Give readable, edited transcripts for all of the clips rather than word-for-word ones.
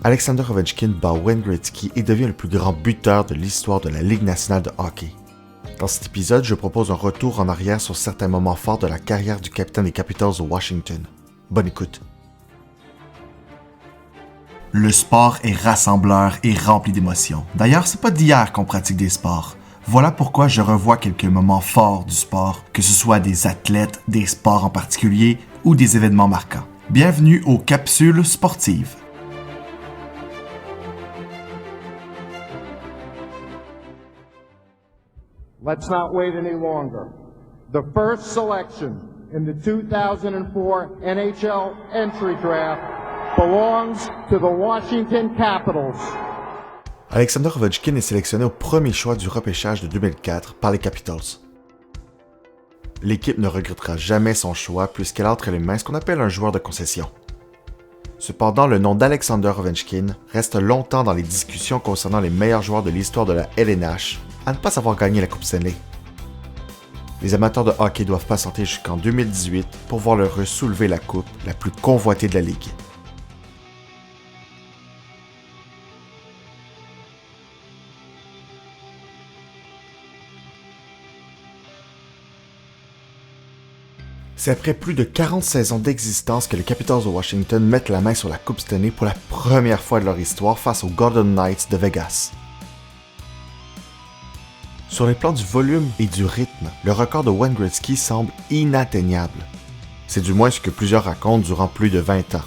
Alexander Ovechkin bat Wayne Gretzky et devient le plus grand buteur de l'histoire de la Ligue nationale de hockey. Dans cet épisode, je propose un retour en arrière sur certains moments forts de la carrière du capitaine des Capitals de Washington. Bonne écoute. Le sport est rassembleur et rempli d'émotions. D'ailleurs, c'est pas d'hier qu'on pratique des sports. Voilà pourquoi je revois quelques moments forts du sport, que ce soit des athlètes, des sports en particulier ou des événements marquants. Bienvenue aux Capsules sportives. Let's not wait any longer. The first selection in the 2004 NHL entry draft belongs to the Washington Capitals. Alexander Ovechkin est sélectionné au premier choix du repêchage de 2004 par les Capitals. L'équipe ne regrettera jamais son choix puisqu'elle a entre les mains ce qu'on appelle un joueur de concession. Cependant, le nom d'Alexander Ovechkin reste longtemps dans les discussions concernant les meilleurs joueurs de l'histoire de la LNH à ne pas avoir gagné la Coupe Stanley. Les amateurs de hockey doivent patienter jusqu'en 2018 pour voir le Russe soulever la coupe la plus convoitée de la Ligue. C'est après plus de 40 saisons d'existence que les Capitals de Washington mettent la main sur la Coupe Stanley pour la première fois de leur histoire face aux Golden Knights de Vegas. Sur les plans du volume et du rythme, le record de Wayne Gretzky semble inatteignable. C'est du moins ce que plusieurs racontent durant plus de 20 ans.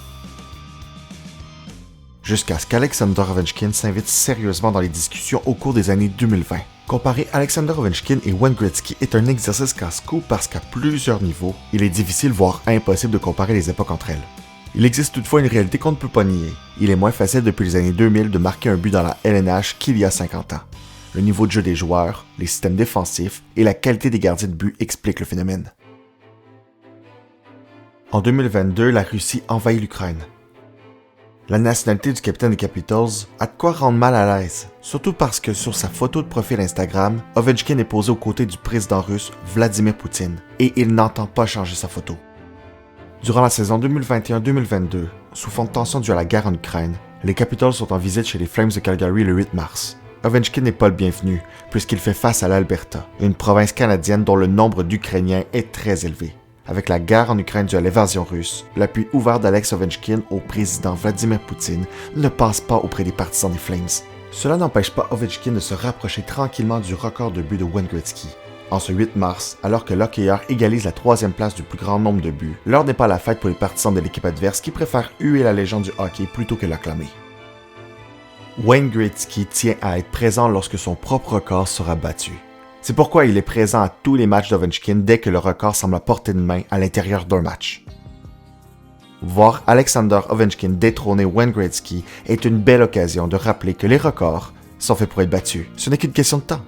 Jusqu'à ce qu'Alexander Ovechkin s'invite sérieusement dans les discussions au cours des années 2020. Comparer Alexander Ovechkin et Wayne Gretzky est un exercice casse-cou parce qu'à plusieurs niveaux, il est difficile voire impossible de comparer les époques entre elles. Il existe toutefois une réalité qu'on ne peut pas nier. Il est moins facile depuis les années 2000 de marquer un but dans la LNH qu'il y a 50 ans. Le niveau de jeu des joueurs, les systèmes défensifs et la qualité des gardiens de but expliquent le phénomène. En 2022, la Russie envahit l'Ukraine. La nationalité du capitaine des Capitals a de quoi rendre mal à l'aise, surtout parce que sur sa photo de profil Instagram, Ovechkin est posé aux côtés du président russe Vladimir Poutine et il n'entend pas changer sa photo. Durant la saison 2021-2022, sous fond de tension due à la guerre en Ukraine, les Capitals sont en visite chez les Flames de Calgary le 8 mars. Ovechkin n'est pas le bienvenu, puisqu'il fait face à l'Alberta, une province canadienne dont le nombre d'Ukrainiens est très élevé. Avec la guerre en Ukraine due à l'invasion russe, l'appui ouvert d'Alex Ovechkin au président Vladimir Poutine ne passe pas auprès des partisans des Flames. Cela n'empêche pas Ovechkin de se rapprocher tranquillement du record de buts de Wayne Gretzky. En ce 8 mars, alors que l'hockeyeur égalise la 3e place du plus grand nombre de buts, l'heure n'est pas à la fête pour les partisans de l'équipe adverse qui préfèrent huer la légende du hockey plutôt que l'acclamer. Wayne Gretzky tient à être présent lorsque son propre record sera battu. C'est pourquoi il est présent à tous les matchs d'Ovechkin dès que le record semble à portée de main à l'intérieur d'un match. Voir Alexander Ovechkin détrôner Wayne Gretzky est une belle occasion de rappeler que les records sont faits pour être battus. Ce n'est qu'une question de temps.